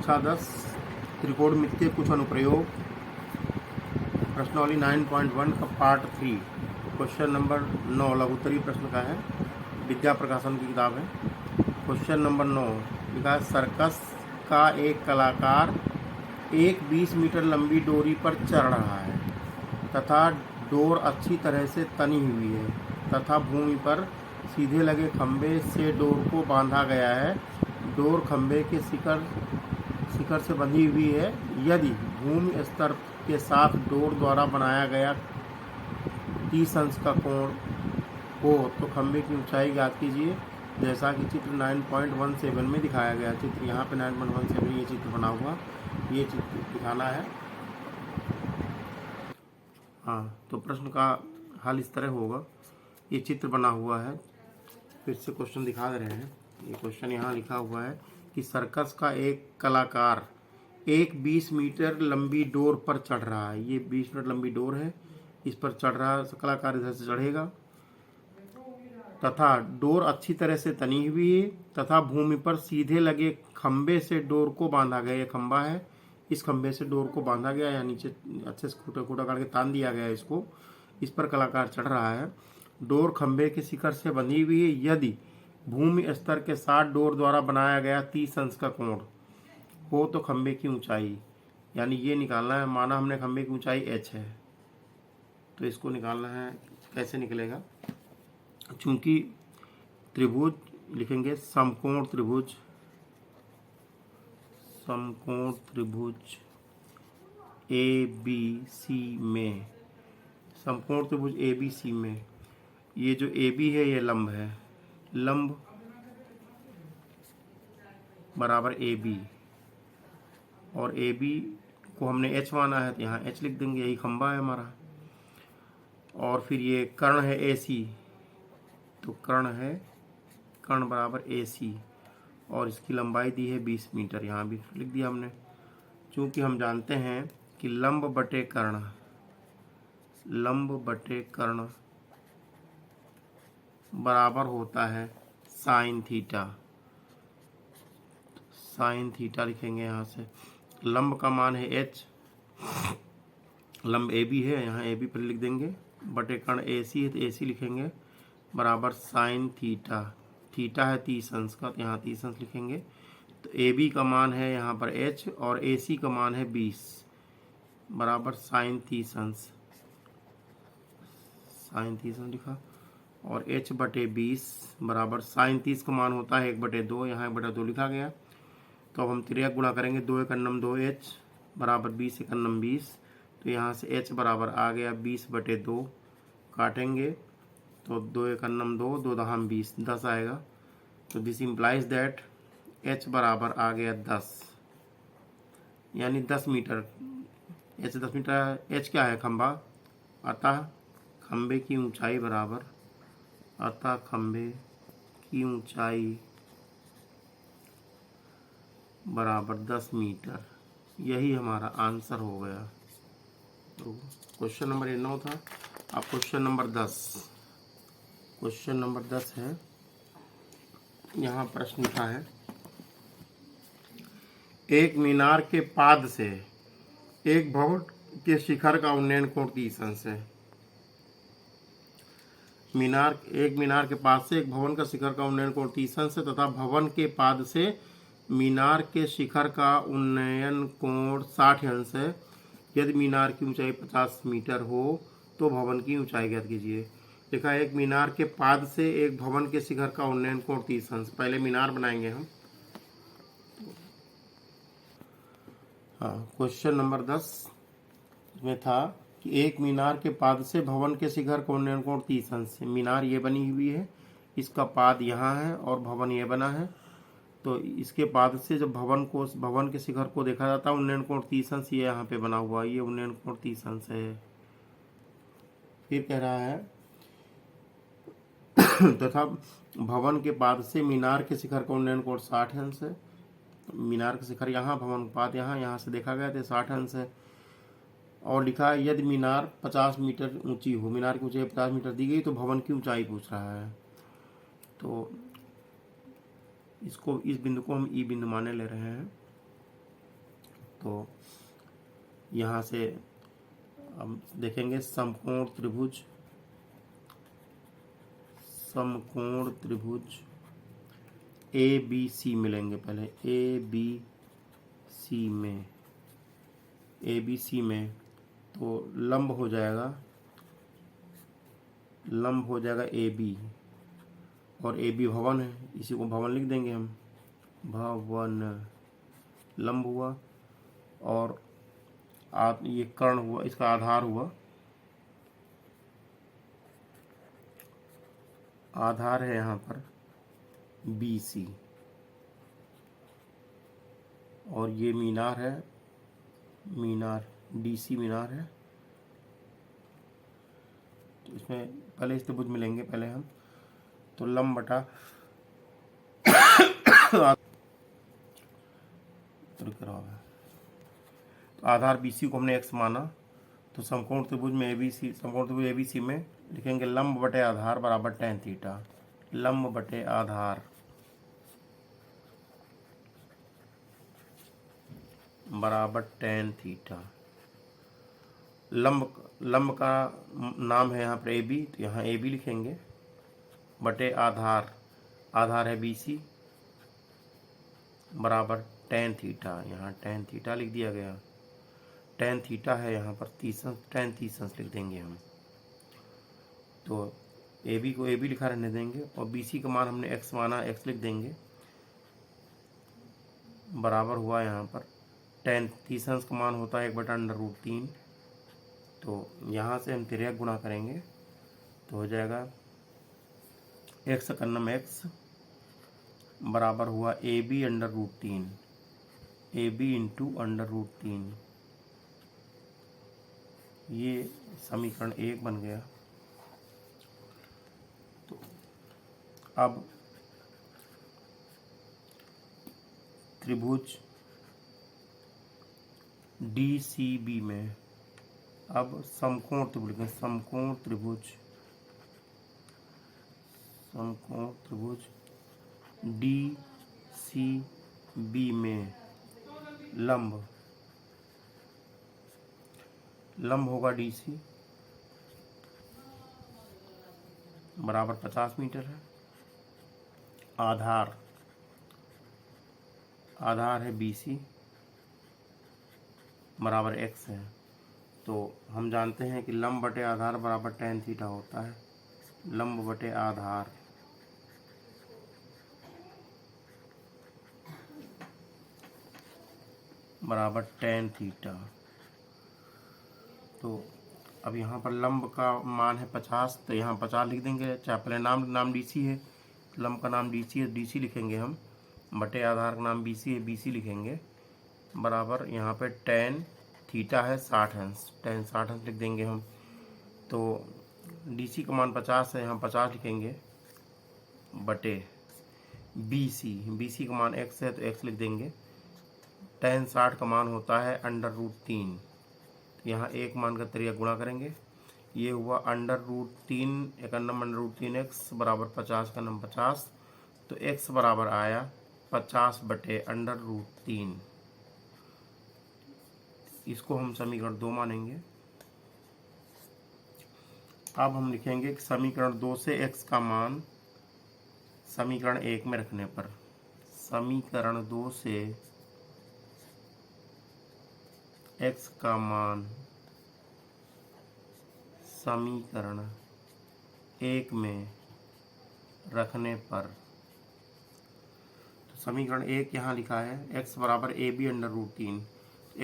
कक्षा 10 त्रिकोणमितीय कुछ अनुप्रयोग प्रश्नावली 9.1 का पार्ट 3 क्वेश्चन नंबर 9 लघुत्तरीय प्रश्न का है। विद्या प्रकाशन की किताब है। क्वेश्चन नंबर 9 लिखा है, सर्कस का एक कलाकार एक 20 मीटर लंबी डोरी पर चढ़ रहा है तथा डोर अच्छी तरह से तनी हुई है तथा भूमि पर सीधे लगे खंभे से डोर को बांधा गया है। डोर खंभे के शिखर से बंधी हुई है। यदि भूमि स्तर के साथ डोर द्वारा बनाया गया 30 अंश का कोण हो तो खंभे की ऊंचाई ज्ञात कीजिए, जैसा कि चित्र 9.17 में दिखाया गया। चित्र यहाँ पे 9.17 ये चित्र बना हुआ, ये चित्र दिखाना है। हाँ, तो प्रश्न का हल इस तरह होगा। ये चित्र बना हुआ है, फिर से क्वेश्चन दिखा दे रहे हैं। ये क्वेश्चन यहाँ लिखा हुआ है कि सर्कस का एक कलाकार एक 20 मीटर लंबी डोर पर चढ़ रहा है। ये 20 मीटर लंबी डोर है, इस पर चढ़ रहा है कलाकार, इधर से चढ़ेगा तथा डोर अच्छी तरह से तनी हुई है तथा भूमि पर सीधे लगे खंभे से डोर को बांधा गया। ये खंभा है, इस खंभे से डोर को बांधा गया या नीचे अच्छे से खूटा खूटा काट के तान दिया गया इसको। इस पर कलाकार चढ़ रहा है। डोर खंभे के शिखर से बंधी हुई है। यदि भूमि स्तर के साथ डोर द्वारा बनाया गया 30 अंश का कोण हो तो खंभे की ऊंचाई, यानी ये निकालना है। माना हमने खंभे की ऊंचाई h है, तो इसको निकालना है। कैसे निकलेगा? चूंकि त्रिभुज लिखेंगे समकोण त्रिभुज ABC में, समकोण त्रिभुज ABC में ये जो AB है ये लंब है, लंब बराबर AB, और AB को हमने h माना है तो यहाँ h लिख देंगे, यही खंभा है हमारा। और फिर ये कर्ण है AC, तो कर्ण बराबर AC, और इसकी लंबाई दी है 20 मीटर, यहाँ भी लिख दिया हमने। चूँकि हम जानते हैं कि लंब बटे कर्ण बराबर होता है साइन थीटा लिखेंगे यहाँ से। लंब का मान है h, लंब AB है, यहाँ AB पर लिख देंगे, बटे कर्ण AC है तो AC लिखेंगे, बराबर साइन थीटा है 30 अंश का, तो यहाँ 30 अंश लिखेंगे। तो AB का मान है यहाँ पर h और AC का मान है 20, बराबर साइन 30 अंश लिखा, और h बटे 20 बराबर साइन 30 का मान होता है 1/2, यहाँ 1/2 लिखा गया। तो अब हम त्रिया गुणा करेंगे, 2 × 9 2h बराबर 20 × 9 20, तो यहाँ से h बराबर आ गया 20/2, काटेंगे तो 2 × 9 2, 2 दहाम 20, 10 आएगा। तो दिस इम्प्लाइज दैट h बराबर आ गया 10, यानी 10 मीटर। h 10 मीटर, h क्या है? खंभा, अतः खंभे की ऊंचाई बराबर 10 मीटर। यही हमारा आंसर हो गया। तो क्वेश्चन नंबर 9 था। अब क्वेश्चन नंबर 10 है। यहाँ प्रश्न लिखा है, एक मीनार के पाद से एक भवन के शिखर का उन्नयन कोण 30 अंश है। एक मीनार के पाद से एक भवन का शिखर का उन्नयन कोण 30 अंश है तथा भवन के पाद से मीनार के शिखर का उन्नयन कोण 60 अंश है। यदि मीनार की ऊंचाई 50 मीटर हो तो भवन की ऊंचाई ज्ञात कीजिए। लिखा है, एक मीनार के पाद से एक भवन के शिखर का उन्नयन कोण 30 अंश। पहले मीनार बनाएंगे हम। हाँ, क्वेश्चन नंबर 10 में था कि एक मीनार के पाद से भवन के शिखर का उन्नयन कोण 30 अंश है। मीनार ये बनी हुई है, इसका पाद यहाँ है और भवन ये बना है। तो इसके पाद से जब भवन के शिखर को देखा जाता है, उन्नयन कोण 30 अंश ये यहाँ पे बना हुआ है, ये उन्नयन कोण 30 अंश है। फिर कह रहा है तथा भवन के पाद से मीनार के शिखर का उन्नयन कोण 60 अंश है। मीनार का शिखर यहाँ, भवन का पाद यहाँ से देखा गया तो 60 अंश है। और लिखा है, यदि मीनार 50 मीटर ऊंची हो, मीनार की ऊंचाई 50 मीटर दी गई तो भवन की ऊंचाई पूछ रहा है। तो इस बिंदु को हम ई बिंदु माने ले रहे हैं। तो यहाँ से हम देखेंगे समकोण त्रिभुज ए बी सी मिलेंगे। पहले ए बी सी में तो लंब हो जाएगा ए बी, और ए बी भवन है, इसी को भवन लिख देंगे हम, भवन लंब हुआ। और ये कर्ण हुआ, इसका आधार हुआ, आधार है यहाँ पर बी सी, और ये मीनार है, डी सी मीनार है। तो इसमें पहले इस त्रिभुज मिलेंगे पहले हम, तो लंब बटा तो आधार बी सी को हमने एक्स माना, तो समकोण त्रिभुज में ए बी सी में लिखेंगे लंब बटे आधार बराबर tan थीटा। लंब बटे आधार बराबर tan थीटा। लंब का नाम है यहाँ पर ए बी, तो यहाँ ए बी लिखेंगे, बटे आधार है बी सी, बराबर tan थीटा। यहाँ tan थीटा लिख दिया गया, tan थीटा है यहाँ पर tan 30 लिख देंगे हम। तो ए बी को ए बी लिखा रहने देंगे, और बी सी का मान हमने x माना, x लिख देंगे, बराबर हुआ यहाँ पर tan 30 का मान होता है 1/√3। तो यहाँ से हम तिर्यक गुणा करेंगे तो हो जाएगा x कन्नम x बराबर हुआ A B √3, A B into √3। ये समीकरण 1 बन गया। तो अब त्रिभुज डी सी बी में अब समकोण त्रिभुज डी सी बी में लंब होगा डी सी, बराबर 50 मीटर है। आधार है बी सी, बराबर x है। तो हम जानते हैं कि लंब बटे आधार बराबर tan थीटा होता है। लंब बटे आधार बराबर tan थीटा। तो अब यहाँ पर लंब का मान है 50, तो यहाँ 50 लिख देंगे। चाहे पहले नाम डी सी है, लंब का नाम डी सी है, डी सी लिखेंगे हम, बटे आधार का नाम बी सी है, बी सी लिखेंगे, बराबर यहाँ पे tan थीटा है 60 अंश, tan 60 अंश लिख देंगे हम। तो डी सी का मान 50 है, यहाँ 50 लिखेंगे, बटे बी सी का मान x है, तो x लिख देंगे। tan 60 का मान होता है √3, तो यहाँ एक मान का तिर्यक गुणा करेंगे, ये हुआ √3 एकन्नम √3x बराबर 50 का नम 50। तो x बराबर आया 50 बटे √3। इसको हम समीकरण 2 मानेंगे। अब हम लिखेंगे कि समीकरण 2 से x का मान समीकरण 1 में रखने पर, समीकरण 2 से x का मान समीकरण 1 में रखने पर, तो समीकरण 1 यहाँ लिखा है x बराबर ए बी √3।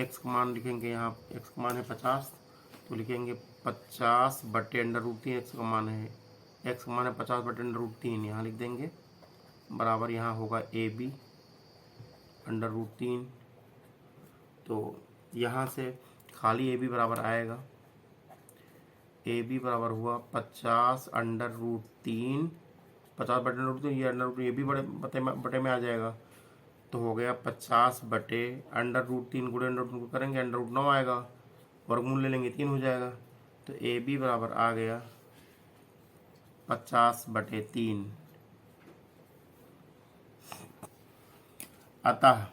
x का मान लिखेंगे, यहाँ x का मान है 50, तो लिखेंगे 50 बटे √3। x का मान है 50 बटे √3, यहाँ लिख देंगे, बराबर यहाँ होगा ए बी √3। तो यहाँ से खाली ए बी बराबर आएगा, ए बी बराबर हुआ 50 √3, 50 बटे √3, ये √3 ए बी बटे में आ जाएगा, तो हो गया 50 बटे √3 गुणे √3 को करेंगे √9 आएगा, वर्गमूल ले लेंगे 3 हो जाएगा। तो ए बी बराबर आ गया 50 बटे 3। अतः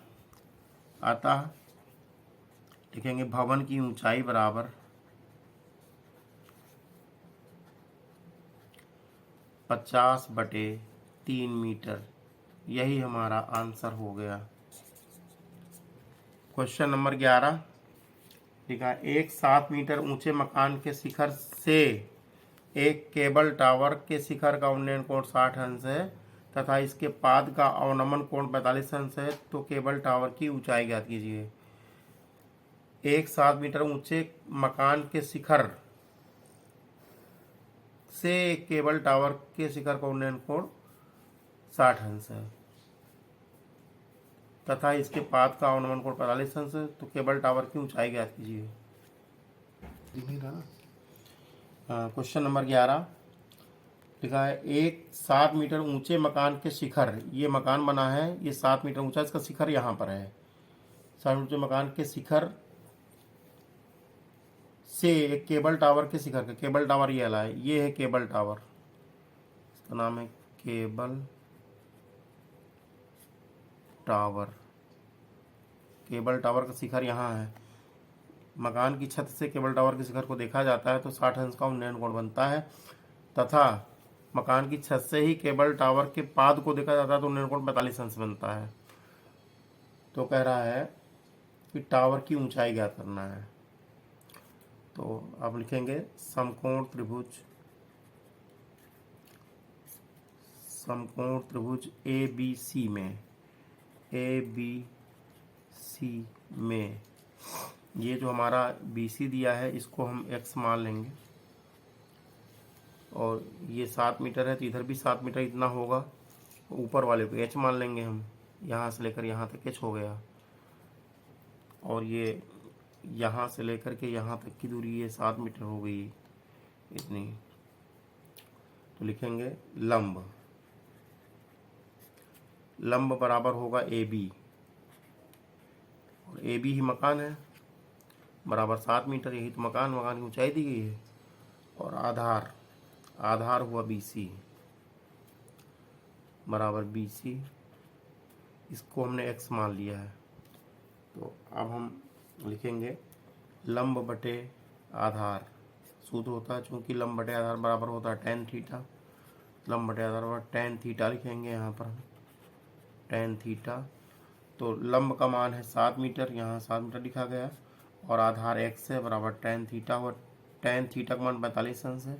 लिखेंगे भवन की ऊंचाई बराबर 50/3 मीटर। यही हमारा आंसर हो गया। क्वेश्चन नंबर 11 लिखा है, एक 7 मीटर ऊंचे मकान के शिखर से एक केबल टावर के शिखर का उन्नयन कोण 60 अंश है तथा इसके पाद का अवनमन कोण 45 अंश है, तो केबल टावर की ऊंचाई ज्ञात कीजिए। एक 7 मीटर ऊंचे मकान के शिखर से एक केबल टावर के शिखर का उन्नयन कोण 60 अंश है तथा इसके पाद का अवनमन कोण 45 अंश है, तो केबल टावर की ऊंचाई ज्ञात कीजिए। क्वेश्चन नंबर 11 लिखा है, एक 7 मीटर ऊंचे मकान के शिखर, ये मकान बना है, ये 7 मीटर ऊंचा, इसका शिखर यहाँ पर है। 7 मीटर ऊंचे मकान के शिखर से एक केबल टावर के शिखर का, केबल टावर ये वाला है, ये है केबल टावर, इसका नाम है केबल टावर। केबल टावर का शिखर यहाँ है। मकान की छत से केबल टावर के शिखर को देखा जाता है तो 60 अंश का उन्नयन कोण बनता है तथा मकान की छत से ही केबल टावर के पाद को देखा जाता है तो उन्नयन कोण 45 अंश बनता है। तो कह रहा है कि टावर की ऊंचाई ज्ञात करना है। तो आप लिखेंगे समकोण त्रिभुज ABC में ये जो हमारा BC दिया है इसको हम x मान लेंगे और ये 7 मीटर है तो इधर भी 7 मीटर इतना होगा, ऊपर वाले को h मान लेंगे हम, यहाँ से लेकर यहाँ तक h हो गया और ये यहाँ से लेकर के यहाँ तक की दूरी ये 7 मीटर हो गई इतनी। तो लिखेंगे लंब बराबर होगा AB और AB ही मकान है बराबर 7 मीटर, यही तो मकान की ऊंचाई दी गई है। और आधार हुआ BC बराबर BC, इसको हमने x मान लिया है। तो अब हम लिखेंगे लंब बटे आधार, सूत्र होता है चूंकि लंब बटे आधार बराबर होता है tan थीटा, लंब बटे आधार बराबर tan थीटा लिखेंगे यहाँ पर हम tan थीटा। तो लंब का मान है 7 मीटर, यहाँ 7 मीटर लिखा गया और आधार x है बराबर tan थीटा हुआ, tan थीटा का मान 45 अंश है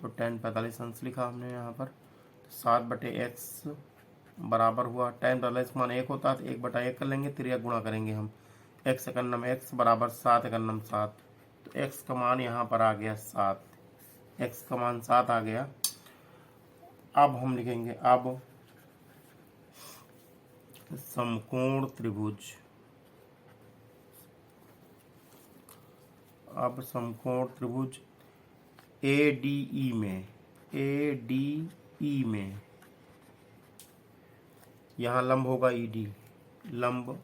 तो tan 45 अंश लिखा हमने यहाँ पर। 7/x बराबर हुआ tan 45 का मान 1 होता है तो 1/1 कर लेंगे, त्रिया गुणा करेंगे हम, x एकन्नम x बराबर 7 एकन्नम 7, तो x का मान यहाँ पर आ गया 7, x का मान 7 आ गया। अब हम लिखेंगे अब समकोण त्रिभुज ADE में यहाँ लंब होगा ED, लंब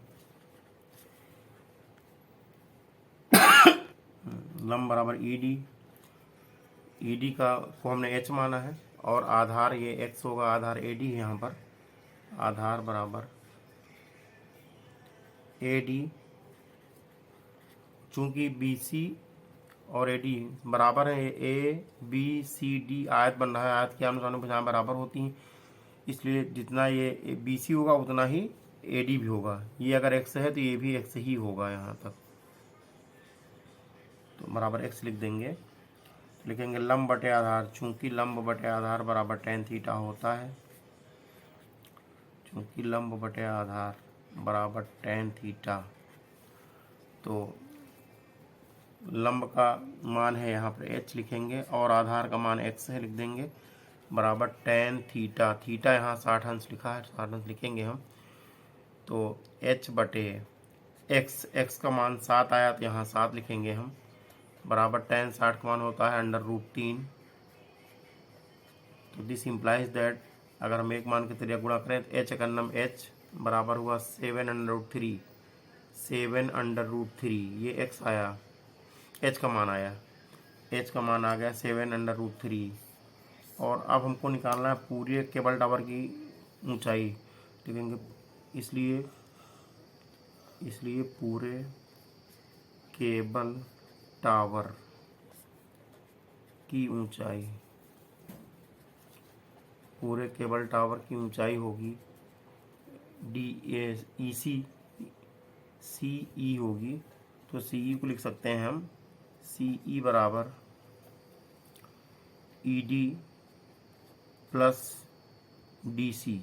बराबर ED का को हमने h माना है और आधार ये x होगा, आधार AD है यहाँ पर, आधार बराबर AD, चूंकि BC और AD बराबर है, ABCD आयत बन रहा है, आयत की आमने सामने भुजाएं बराबर होती हैं, इसलिए जितना ये BC होगा उतना ही AD भी होगा। ये अगर x है तो ये भी x ही होगा यहाँ तक, तो बराबर x लिख देंगे। लिखेंगे लंब बटे आधार, चूंकि लंब बटे आधार बराबर tan थीटा होता है, चूंकि लंब बटे आधार बराबर tan थीटा, तो लंब का मान है यहाँ पर h लिखेंगे और आधार का मान x है, लिख देंगे बराबर tan थीटा, थीटा यहाँ 60 अंश लिखा है, 60 अंश लिखेंगे हम, तो h बटे x का मान 7 आया तो यहाँ 7 लिखेंगे हम, बराबर tan 60 का मान होता है √3। तो दिस इम्प्लाइज दैट अगर हम एक मान के त्रिज्या गुणा करें तो h एकन्नम h बराबर हुआ 7√3, 7√3, ये x आया, h का मान आया, h का मान आ गया 7√3। और अब हमको निकालना है पूरे केबल टावर की ऊंचाई, लिखेंगे इसलिए पूरे केबल टावर की ऊंचाई, पूरे केबल टावर की ऊंचाई होगी CE होगी। तो CE को लिख सकते हैं हम, CE बराबर ED प्लस DC।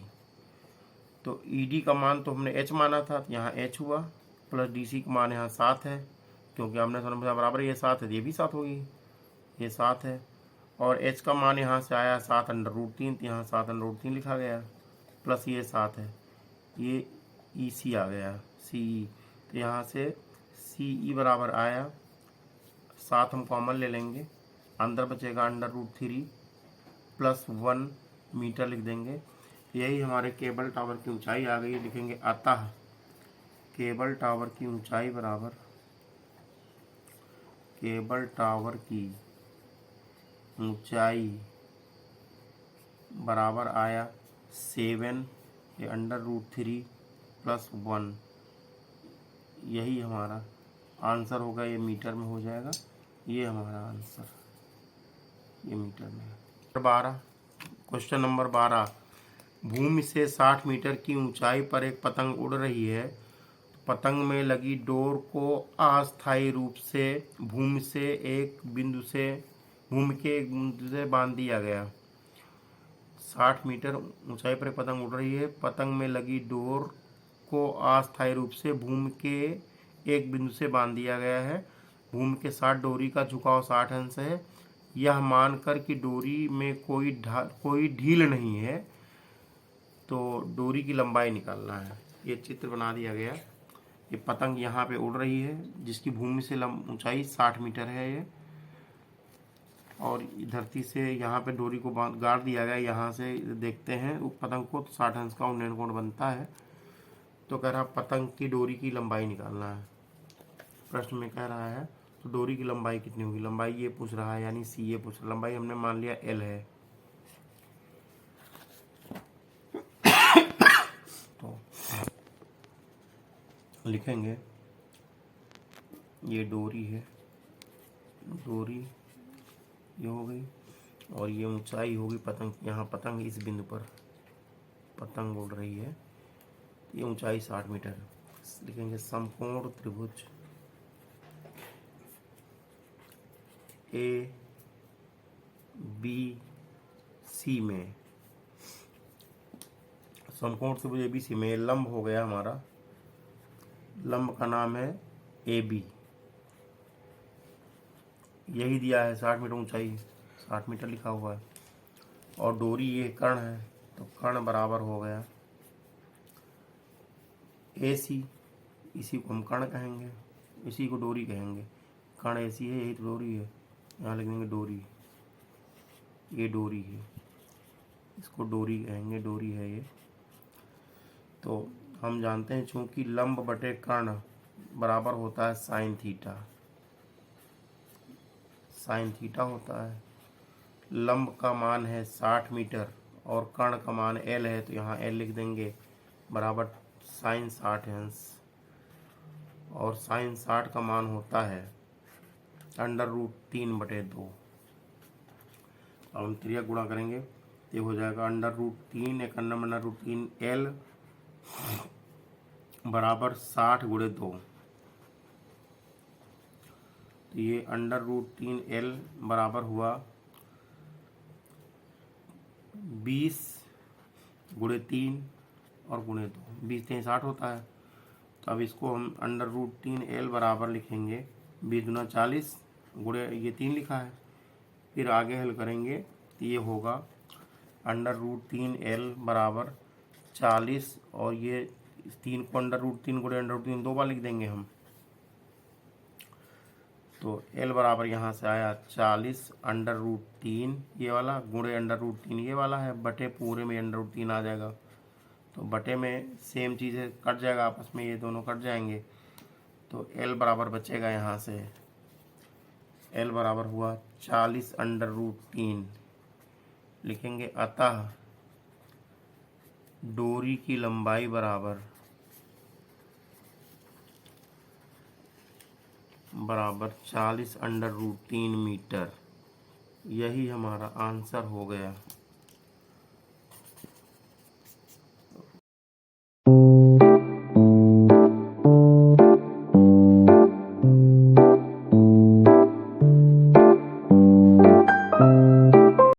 तो ED का मान तो हमने H माना था, तो यहाँ H हुआ, प्लस DC का मान यहाँ 7 है, क्योंकि हमने समझा बराबर ये 7 है, ये भी 7 होगी, ये 7 है। और H का मान यहाँ से आया 7/√3, तो यहाँ 7/√3 लिखा गया, प्लस ये 7 है, ये EC आ गया, CE। तो यहाँ से CE बराबर आया 7, हम कॉमन ले लेंगे, अंदर बचेगा √3 प्लस 1 मीटर लिख देंगे। यही हमारे केबल टावर की ऊंचाई आ गई। लिखेंगे अतः केबल टावर की ऊंचाई बराबर, केबल टावर की ऊंचाई बराबर आया 7 ये √3 प्लस 1। यही हमारा आंसर होगा, ये मीटर में हो जाएगा, ये हमारा आंसर ये मीटर में है। 12, क्वेश्चन नंबर 12, भूमि से 60 मीटर की ऊंचाई पर एक पतंग उड़ रही है। पतंग में लगी डोर को अस्थायी रूप से भूमि के एक बिंदु से बांध दिया गया। 60 मीटर ऊंचाई पर एक पतंग उड़ रही है, पतंग में लगी डोर को अस्थायी रूप से भूमि के एक बिंदु से बांध दिया गया है। भूमि के साथ डोरी का झुकाव 60 अंश है। यह मानकर कि डोरी में कोई ढील नहीं है, तो डोरी की लंबाई निकालना है। ये चित्र बना दिया गया। ये पतंग यहाँ पे उड़ रही है, जिसकी भूमि से ऊंचाई 60 मीटर है ये, और धरती से यहाँ पे डोरी को गाड़ दिया गया। यहाँ से देखते हैं पतंग को, तो 60 अंश का उन्नयन कोण बनता है। तो कह रहा पतंग की डोरी की लंबाई निकालना है। प्रश्न में कह रहा है तो डोरी की लंबाई कितनी होगी, लंबाई ये पूछ रहा है, यानी सी ये पूछ रहा है। लंबाई हमने मान लिया L है। तो लिखेंगे ये डोरी है, डोरी ये हो गई, और ये ऊंचाई होगी पतंग, यहाँ पतंग इस बिंदु पर पतंग उड़ रही है, ये ऊंचाई 60 मीटर है। लिखेंगे समकोण त्रिभुज ABC में, समकोण त्रिभुज ABC में लंब हो गया हमारा, लंब का नाम है AB। यही दिया है 60 मीटर ऊंचाई, 60 मीटर लिखा हुआ है, और डोरी ये कर्ण है, तो कर्ण बराबर हो गया AC। इसी को हम कर्ण कहेंगे, इसी को डोरी कहेंगे। कर्ण AC है, यही तो डोरी है, यहाँ लिख देंगे डोरी, ये डोरी है, इसको डोरी कहेंगे, डोरी है ये। तो हम जानते हैं चूंकि लंब बटे कर्ण बराबर होता है साइन थीटा, साइन थीटा होता है। लंब का मान है 60 मीटर और कर्ण का मान L है, तो यहाँ L लिख देंगे बराबर साइन 60 अंश, और साइन 60 का मान होता है √3/2। अब हम त्रिया गुणा करेंगे तो हो जाएगा √3 √3 L बराबर 60 × 2। तो ये √3 L बराबर हुआ 20 × 3 और × 2, 20 3 60 होता है। तो अब इसको हम √3 L बराबर लिखेंगे 20 × 40 गुणे ये 3 लिखा है, फिर आगे हल करेंगे तो ये होगा √3 L बराबर 40, और ये 3 को √3 गुणे √3 दो बार लिख देंगे हम। तो L बराबर यहाँ से आया 40 √3 ये वाला गुणे √3 ये वाला है, बटे पूरे में √3 आ जाएगा। तो बटे में सेम चीज़ें कट जाएगा आपस में, ये दोनों कट जाएंगे, तो L बराबर बचेगा यहाँ से, L बराबर हुआ 40 √3। लिखेंगे अतः डोरी की लंबाई बराबर बराबर 40 √3 मीटर। यही हमारा आंसर हो गया।